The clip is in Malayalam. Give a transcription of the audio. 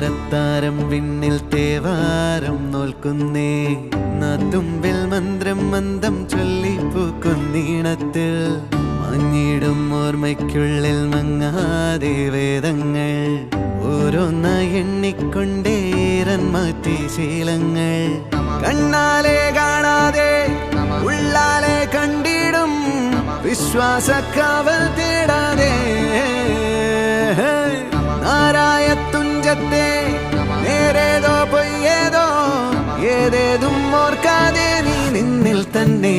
താരത്താരം വിണ്ണിൽ തേവാരം നോൽക്കുന്നേ നാത്തുമ്പിൽ മന്ത്രം മന്ദം ചൊല്ലിപ്പൂക്കുന്നീണത്തിൽ മഞ്ഞിടും ഓർമ്മയ്ക്കുള്ളിൽ മങ്ങാതെ വേദങ്ങൾ ഓരോന്നായി എണ്ണിക്കൊണ്ടേരൻ മാറ്റി ശീലങ്ങൾ കണ്ണാലെ കാണാതെ ഉള്ളാലെ കണ്ടിടും വിശ്വാസക്കാവൽ തേടാതെ നാരായ തുഞ്ചത്തെ നേരേതോ പൊയ്യേതോ ഏതേതും ഓർക്കാതെ നീ നിന്നിൽ തന്നെ